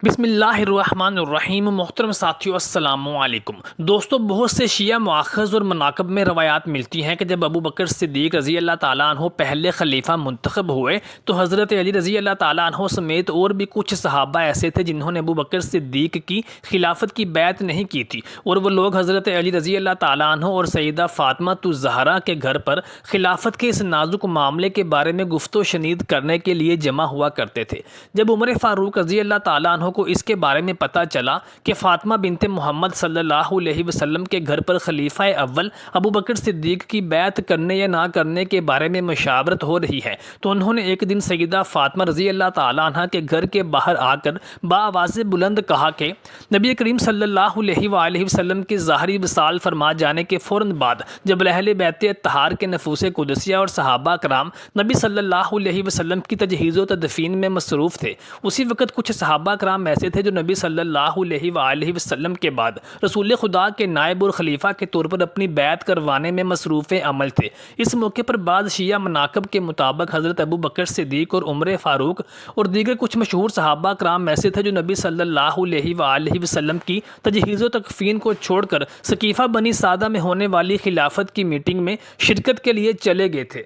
بسم اللہ الرحمن الرحیم۔ محترم ساتھیو السلام علیکم۔ دوستو، بہت سے شیعہ مؤخذ اور مناقب میں روایات ملتی ہیں کہ جب ابو بکر صدیق رضی اللہ تعالیٰ عنہ پہلے خلیفہ منتخب ہوئے تو حضرت علی رضی اللہ تعالیٰ عنہ سمیت اور بھی کچھ صحابہ ایسے تھے جنہوں نے ابو بکر صدیق کی خلافت کی بیعت نہیں کی تھی، اور وہ لوگ حضرت علی رضی اللہ تعالیٰ عنہ اور سیدہ فاطمہ الزہرا کے گھر پر خلافت کے اس نازک معاملے کے بارے میں گفت و شنید کرنے کے لیے جمع ہوا کرتے تھے۔ جب عمر فاروق رضی اللہ تعالیٰ عنہ کو اس کے بارے میں پتہ چلا کہ فاطمہ بنت محمد صلی اللہ علیہ وسلم کے گھر پر خلیفہ اول ابو بکر صدیق کی بیعت کرنے یا نہ کرنے کے بارے میں مشاورت ہو رہی ہے، تو انہوں نے ایک دن سیدہ فاطمہ رضی اللہ تعالیٰ عنہ کے گھر کے باہر آ کر بآواز بلند کہا کہ نبی کریم صلی اللہ علیہ وآلہ وسلم کی ظاہری وصال فرما جانے کے فوراً بعد جب اہل بیت اطہار کے نفوس قدسیہ اور صحابہ کرام نبی صلی اللہ علیہ وسلم کی تجہیز و تدفین میں مصروف تھے، اسی وقت کچھ صحابہ کرام ایسے تھے جو نبی صلی اللہ علیہ وآلہ وسلم کے بعد رسول خدا کے نائب اور خلیفہ کے طور پر اپنی بیعت کروانے میں مصروف عمل تھے۔ اس موقع پر بعض شیعہ مناقب کے مطابق حضرت ابو بکر صدیق اور عمر فاروق اور دیگر کچھ مشہور صحابہ کرام ایسے تھے جو نبی صلی اللہ علیہ وآلہ وسلم کی تجہیز و تکفین کو چھوڑ کر سقیفہ بنی سعدہ میں ہونے والی خلافت کی میٹنگ میں شرکت کے لیے چلے گئے تھے،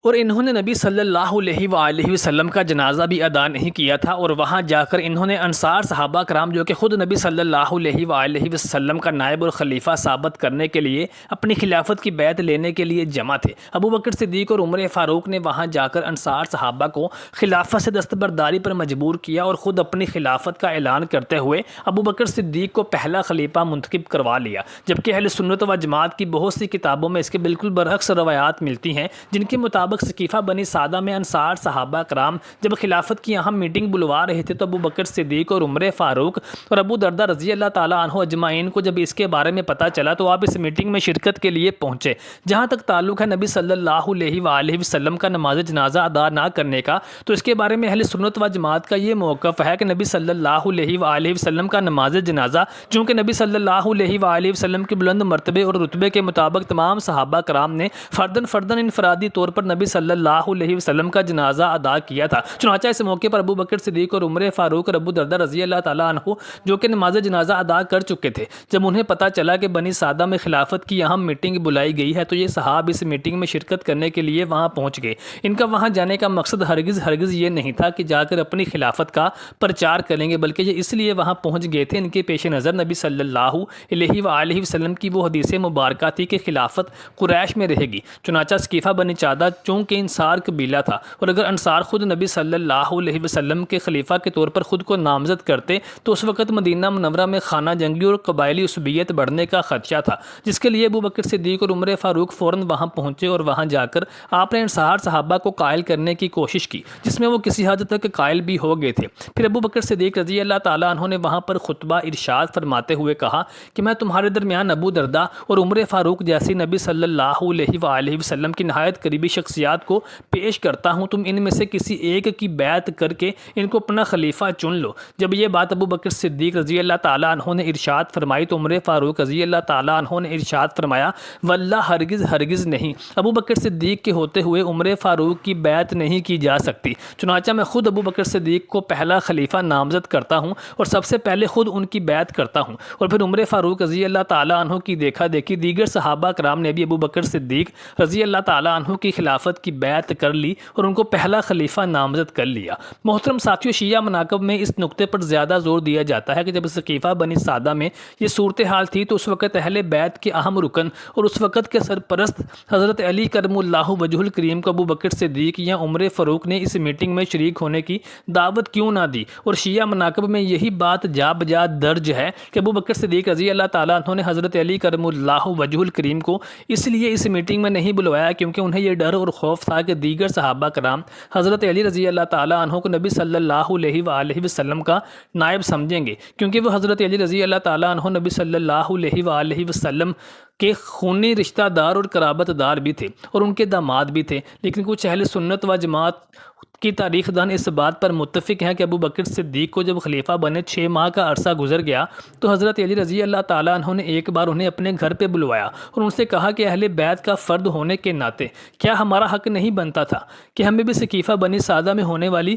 اور انہوں نے نبی صلی اللہ علیہ وآلہ وسلم کا جنازہ بھی ادا نہیں کیا تھا، اور وہاں جا کر انہوں نے انصار صحابہ کرام جو کہ خود نبی صلی اللہ علیہ وآلہ وسلم کا نائب اور خلیفہ ثابت کرنے کے لیے اپنی خلافت کی بیعت لینے کے لیے جمع تھے، ابو بکر صدیق اور عمر فاروق نے وہاں جا کر انصار صحابہ کو خلافت سے دستبرداری پر مجبور کیا اور خود اپنی خلافت کا اعلان کرتے ہوئے ابو بکر صدیق کو پہلا خلیفہ منتخب کروا لیا، جبکہ اہل سنت و جماعت کی بہت سی کتابوں میں اس کے بالکل برعکس روایات ملتی ہیں جن کے مطابق سقیفہ بنی سعدہ میں انصار صحابہ کرام جب خلافت کی اہم میٹنگ بلوا رہے تھے تو ابو بکر صدیق اور عمر فاروق اور ابو دردہ رضی اللہ تعالیٰ عنہ اجمعین کو جب اس کے بارے میں پتہ چلا تو آپ اس میٹنگ میں شرکت کے لیے پہنچے۔ جہاں تک تعلق ہے نبی صلی اللہ علیہ وآلہ وسلم کا نماز جنازہ ادا نہ کرنے کا، تو اس کے بارے میں اہل سنت و جماعت کا یہ موقف ہے کہ نبی صلی اللہ علیہ وآلہ وسلم کا نماز جنازہ چونکہ نبی صلی اللہ علیہ وآلہ وسلم کے بلند مرتبے اور رتبے کے مطابق تمام صحابہ کرام نے فرداً انفرادی طور پر نبی صلی اللہ علیہ وسلم کا جنازہ ادا کیا تھا، چنانچہ اس موقع پر ابو بکر صدیق اور عمر فاروق اور ابو دردہ رضی اللہ تعالیٰ عنہ جو کہ نماز جنازہ ادا کر چکے تھے، جب انہیں پتہ چلا کہ بنی سعدہ میں خلافت کی اہم میٹنگ بلائی گئی ہے تو یہ صحاب اس میٹنگ میں شرکت کرنے کے لیے وہاں پہنچ گئے۔ ان کا وہاں جانے کا مقصد ہرگز یہ نہیں تھا کہ جا کر اپنی خلافت کا پرچار کریں گے، بلکہ یہ اس لیے وہاں پہنچ گئے تھے ان کے پیش نظر نبی صلی اللہ علیہ وآلہ وسلم کی وہ حدیث مبارکہ تھی کہ خلافت قریش میں رہے گی۔ چنانچہ سقیفہ بنی سعدہ چونکہ انصار قبیلہ تھا، اور اگر انصار خود نبی صلی اللہ علیہ وسلم کے خلیفہ کے طور پر خود کو نامزد کرتے تو اس وقت مدینہ منورہ میں خانہ جنگی اور قبائلی عصبیت بڑھنے کا خدشہ تھا، جس کے لیے ابو بکر صدیق اور عمر فاروق فوراً وہاں پہنچے اور وہاں جا کر آپ نے انصار صحابہ کو قائل کرنے کی کوشش کی، جس میں وہ کسی حد تک قائل بھی ہو گئے تھے۔ پھر ابو بکر صدیق رضی اللہ تعالیٰ عنہ نے وہاں پر خطبہ ارشاد فرماتے ہوئے کہا کہ میں تمہارے درمیان ابو دردہ اور عمر فاروق جیسی نبی صلی اللہ علیہ وآلہ وسلم کی نہایت قریبی شخصیات کو پیش کرتا ہوں، تم ان میں سے کسی ایک کی بیعت کر کے ان کو اپنا خلیفہ چن لو۔ جب یہ بات ابو بکر صدیق رضی اللہ تعالیٰ عنہ نے ارشاد فرمائی تو عمر فاروق رضی اللہ تعالیٰ عنہ نے ارشاد فرمایا واللہ ہرگز نہیں، ابو بکر صدیق کے ہوتے ہوئے عمر فاروق کی بیعت نہیں کی جا سکتی، چنانچہ میں خود ابو بکر صدیق کو پہلا خلیفہ نامزد کرتا ہوں اور سب سے پہلے خود ان کی بیعت کرتا ہوں۔ اور پھر عمر فاروق رضی اللہ تعالیٰ عنہ کی دیکھا دیکھی دیگر صحابہ کرام نے بھی ابو بکر صدیق رضی اللہ تعالیٰ عنہ کی خلافت کی بیعت کر لی اور ان کو پہلا خلیفہ نامزد کر لیا۔ محترم ساتھیو، شیعہ مناقب میں اس نقطے پر زیادہ زور دیا جاتا ہے کہ جب سقیفہ بنی سعدہ میں یہ صورتحال تھی تو اس وقت اہل بیت کے اہم رکن اور اس وقت کے سرپرست حضرت علی کرم اللہ وجہ الکریم کو ابو بکر صدیق یا عمر فاروق نے اس میٹنگ میں شریک ہونے کی دعوت کیوں نہ دی، اور شیعہ مناقب میں یہی بات جا بجا درج ہے کہ ابو بکر صدیق رضی اللہ تعالیٰ عنہ نے حضرت علی کرم اللہ وجہ الکریم کو اس لیے اس میٹنگ میں نہیں بلوایا کیونکہ انہیں یہ ڈر اور خوف تھا کہ دیگر صحابہ کرام حضرت علی رضی اللہ تعالیٰ عنہ کو نبی صلی اللہ علیہ وآلہ وسلم کا نائب سمجھیں گے، کیونکہ وہ حضرت علی رضی اللہ تعالیٰ عنہ نبی صلی اللہ علیہ وآلہ وسلم کے خونی رشتہ دار اور قرابت دار بھی تھے اور ان کے داماد بھی تھے۔ لیکن کچھ اہل سنت و جماعت کی تاریخ دان اس بات پر متفق ہیں کہ ابو بکر صدیق کو جب خلیفہ بنے 6 ماہ کا عرصہ گزر گیا تو حضرت علی رضی اللہ تعالیٰ عنہ نے ایک بار انہیں اپنے گھر پہ بلوایا اور ان سے کہا کہ اہل بیت کا فرد ہونے کے ناطے کیا ہمارا حق نہیں بنتا تھا کہ ہمیں بھی سقیفہ بنی سعدہ میں ہونے والی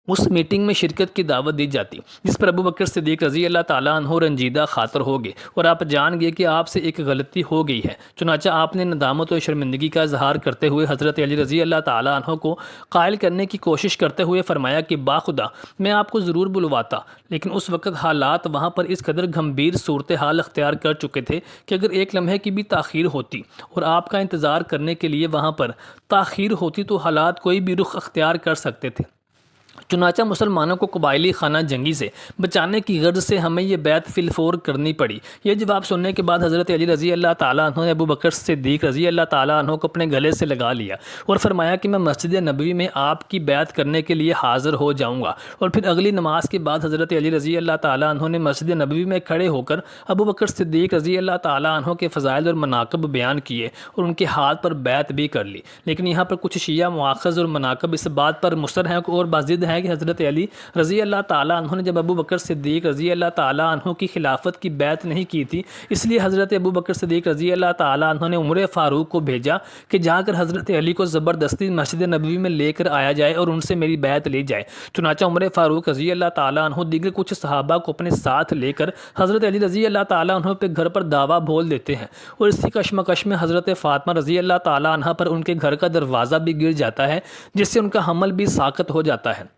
اس میٹنگ میں شرکت کی دعوت دی جاتی، جس پر ابو بکر صدیق رضی اللہ تعالیٰ عنہ رنجیدہ خاطر ہو گئے اور آپ جان گئے کہ آپ سے ایک غلطی ہو گئی ہے۔ چنانچہ آپ نے ندامت و شرمندگی کا اظہار کرتے ہوئے حضرت علی رضی اللہ تعالیٰ عنہ کو قائل کرنے کی کوشش کرتے ہوئے فرمایا کہ باخدا میں آپ کو ضرور بلواتا، لیکن اس وقت حالات وہاں پر اس قدر گھمبیر صورتحال اختیار کر چکے تھے کہ اگر ایک لمحے کی بھی تاخیر ہوتی اور آپ کا انتظار کرنے کے لیے وہاں پر تاخیر ہوتی تو حالات کوئی بھی رخ اختیار کر سکتے تھے۔ چنانچہ مسلمانوں کو قبائلی خانہ جنگی سے بچانے کی غرض سے ہمیں یہ بیعت فی الفور کرنی پڑی۔ یہ جواب سننے کے بعد حضرت علی رضی اللہ تعالیٰ عنہ نے ابو بکر صدیق رضی اللہ تعالیٰ عنہ کو اپنے گلے سے لگا لیا اور فرمایا کہ میں مسجد نبوی میں آپ کی بیعت کرنے کے لیے حاضر ہو جاؤں گا۔ اور پھر اگلی نماز کے بعد حضرت علی رضی اللہ تعالیٰ عنہ نے مسجد نبوی میں کھڑے ہو کر ابو بکر صدیق رضی اللہ تعالیٰ عنہ کے فضائل اور مناقب بیان کیے اور ان کے ہاتھ پر بیعت بھی کر لی۔ لیکن یہاں پر کچھ شیعہ مؤاخذ اور مناقب اس بات پر مصر ہیں اور بازد ہیں کہ حضرت علی رضی اللہ تعالیٰ عنہ نے جب ابو بکر صدیق رضی اللہ تعالیٰ عنہ کی خلافت کی بیعت نہیں کی تھی، اس لیے حضرت ابو بکر صدیق رضی اللہ تعالیٰ عنہ نے عمر فاروق کو بھیجا کہ جا کر حضرت علی کو زبردستی مسجد نبوی میں لے کر آیا جائے اور ان سے میری بیعت لی جائے۔ چنانچہ عمر فاروق رضی اللہ تعالیٰ عنہ دیگر کچھ صحابہ کو اپنے ساتھ لے کر حضرت علی رضی اللہ تعالیٰ عنہ پہ گھر پر دعویٰ بول دیتے ہیں، اور اسی کشمکش میں حضرت فاطمہ رضی اللہ تعالیٰ عنہ پر ان کے گھر کا دروازہ بھی گر جاتا ہے، جس سے ان کا حمل بھی ساقط ہو جاتا ہے،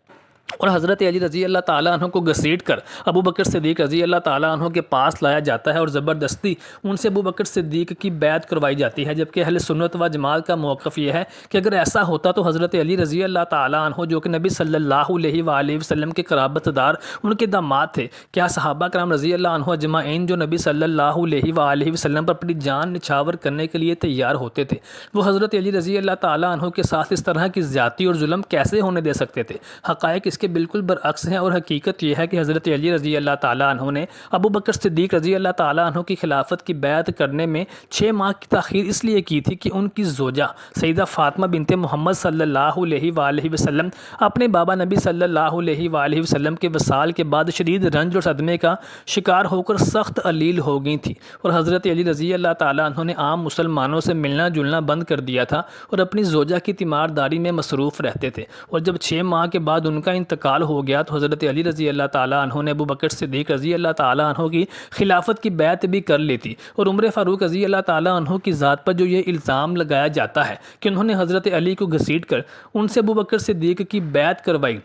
اور حضرت علی رضی اللہ تعالیٰ عنہ کو گھسیٹ کر ابو بکر صدیق رضی اللہ تعالیٰ عنہ کے پاس لایا جاتا ہے اور زبردستی ان سے ابو بکر صدیق کی بیعت کروائی جاتی ہے۔ جبکہ اہل سنت و جماعت کا موقف یہ ہے کہ اگر ایسا ہوتا تو حضرت علی رضی اللہ تعالیٰ عنہ جو کہ نبی صلی اللہ علیہ وآلہ وسلم کے قرابت دار ان کے داماد تھے، کیا صحابہ کرام رضی اللہ عنہ اجمعین جو نبی صلی اللہ علیہ وآلہ وسلم پر اپنی جان نچھاور کرنے کے لیے تیار ہوتے تھے، وہ حضرت علی رضی اللہ تعالیٰ عنہ کے ساتھ اس طرح کی زیادتی اور ظلم کیسے ہونے دے سکتے تھے؟ حقائق اس کے بالکل برعکس ہیں، اور حقیقت یہ ہے کہ حضرت علی رضی اللہ تعالیٰ عنہ نے ابو بکر صدیق رضی اللہ تعالیٰ عنہ کی خلافت کی بیعت کرنے میں 6 ماہ کی تاخیر اس لیے کی تھی کہ ان کی زوجہ سیدہ فاطمہ بنت محمد صلی اللہ علیہ وآلہ وسلم اپنے بابا نبی صلی اللہ علیہ وآلہ وسلم کے وصال کے بعد شدید رنج اور صدمے کا شکار ہو کر سخت علیل ہو گئی تھی، اور حضرت علی رضی اللہ تعالیٰ عنہ نے عام مسلمانوں سے ملنا جلنا بند کر دیا تھا اور اپنی زوجہ کی تیمارداری میں مصروف رہتے تھے۔ اور جب 6 ماہ کے بعد ان کا انتقال ہو گیا تو حضرت علی رضی اللہ تعالیٰ عنہ نے ابو بکر صدیق رضی اللہ تعالیٰ عنہ کی خلافت کی بیعت بھی کر لی تھی، اور عمر فاروق رضی اللہ تعالیٰ عنہ کی ذات پر جو یہ الزام لگایا جاتا ہے کہ انہوں نے حضرت علی کو گھسیٹ کر ان سے ابو بکر صدیق کی بیعت کروائی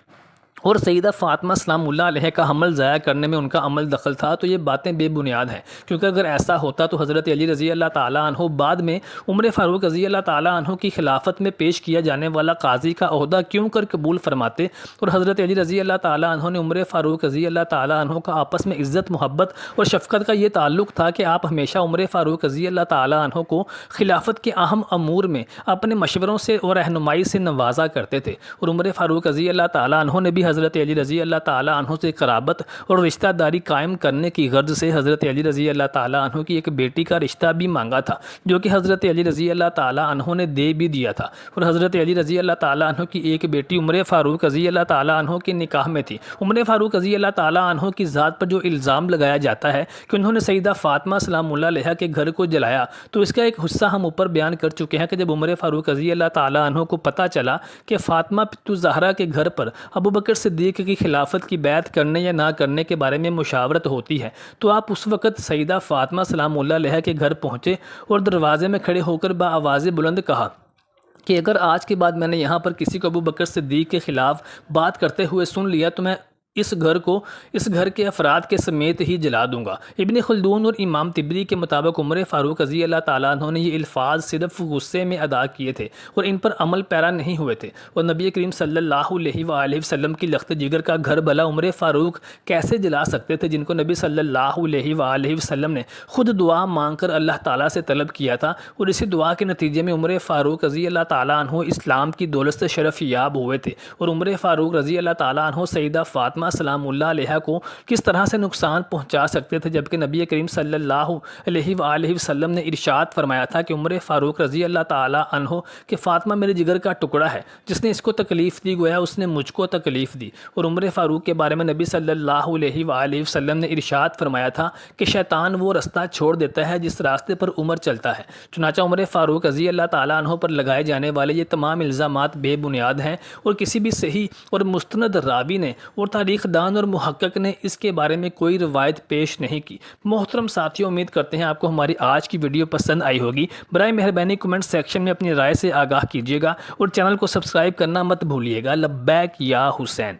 اور سیدہ فاطمہ سلام اللہ علیہ کا حمل ضائع کرنے میں ان کا عمل دخل تھا، تو یہ باتیں بے بنیاد ہیں، کیونکہ اگر ایسا ہوتا تو حضرت علی رضی اللہ تعالیٰ عنہ بعد میں عمر فاروق رضی اللہ تعالیٰ عنہ کی خلافت میں پیش کیا جانے والا قاضی کا عہدہ کیوں کر قبول فرماتے، اور حضرت علی رضی اللہ تعالیٰ عنہ نے عمر فاروق رضی اللہ تعالیٰ عنہ کا آپس میں عزت محبت اور شفقت کا یہ تعلق تھا کہ آپ ہمیشہ عمر فاروق رضی اللہ تعالیٰ عنہ کو خلافت کے اہم امور میں اپنے مشوروں سے اور رہنمائی سے نوازا کرتے تھے، اور عمر فاروق رضی اللہ تعالیٰ عنہ نے بھی حضرت علی رضی اللہ تعالیٰ عنہ سے قرابت اور رشتہ داری قائم کرنے کی غرض سے حضرت علی رضی اللہ تعالیٰ عنہ کی ایک بیٹی کا رشتہ بھی مانگا تھا، جو کہ حضرت علی رضی اللہ تعالیٰ عنہ نے دے بھی دیا تھا، اور حضرت علی رضی اللہ تعالیٰ عنہ کی ایک بیٹی عمر فاروق رضی اللہ تعالیٰ عنہ کے نکاح میں تھی۔ عمر فاروق رضی اللہ تعالیٰ عنہ کی ذات پر جو الزام لگایا جاتا ہے کہ انہوں نے سیدہ فاطمہ سلام اللہ علیہ کے گھر کو جلایا، تو اس کا ایک حصہ ہم اوپر بیان کر چکے ہیں کہ جب عمر فاروق رضی اللہ تعالیٰ عنہ کو پتہ چلا کہ فاطمہ زہرا کے گھر پر ابو بکر صدیق کی خلافت کی بیعت کرنے یا نہ کرنے کے بارے میں مشاورت ہوتی ہے، تو آپ اس وقت سیدہ فاطمہ سلام اللہ علیہ کے گھر پہنچے اور دروازے میں کھڑے ہو کر بآواز بلند کہا کہ اگر آج کے بعد میں نے یہاں پر کسی کو ابو بکر صدیق کے خلاف بات کرتے ہوئے سن لیا تو میں اس گھر کے افراد کے سمیت ہی جلا دوں گا۔ ابن خلدون اور امام طبری کے مطابق عمر فاروق رضی اللہ تعالیٰ عنہ نے یہ الفاظ صرف غصے میں ادا کیے تھے اور ان پر عمل پیرا نہیں ہوئے تھے، اور نبی کریم صلی اللہ علیہ وآلہ وسلم کی لخت جگر کا گھر بھلا عمر فاروق کیسے جلا سکتے تھے، جن کو نبی صلی اللہ علیہ وآلہ وسلم نے خود دعا مانگ کر اللہ تعالیٰ سے طلب کیا تھا، اور اسی دعا کے نتیجے میں عمر فاروق رضی اللہ تعالیٰ عنہ اسلام کی دولت سے شرف یاب ہوئے تھے، اور عمر فاروق رضی اللہ تعالیٰ عنہ سیدہ فاطمہ فاطمہ سلام اللہ علیہ کو کس طرح سے نقصان پہنچا سکتے تھے، جبکہ نبی کریم صلی اللہ علیہ وآلہ وسلم نے ارشاد فرمایا تھا کہ عمر فاروق رضی اللہ تعالیٰ عنہ کہ فاطمہ میرے جگر کا ٹکڑا ہے، جس نے اس کو تکلیف دی گویا اس نے مجھ کو تکلیف دی۔ اور عمر فاروق کے بارے میں نبی صلی اللہ علیہ وآلہ وسلم نے ارشاد فرمایا تھا کہ شیطان وہ رستہ چھوڑ دیتا ہے جس راستے پر عمر چلتا ہے۔ چنانچہ عمر فاروق رضی اللہ تعالیٰ عنہ پر لگائے جانے والے یہ تمام الزامات بے بنیاد ہیں، اور کسی بھی صحیح اور مستند راوی نے اور تاریخ دان اور محقق نے اس کے بارے میں کوئی روایت پیش نہیں کی۔ محترم ساتھیوں، امید کرتے ہیں آپ کو ہماری آج کی ویڈیو پسند آئی ہوگی۔ برائے مہربانی کمنٹ سیکشن میں اپنی رائے سے آگاہ کیجیے گا اور چینل کو سبسکرائب کرنا مت بھولیے گا۔ لبیک یا حسین۔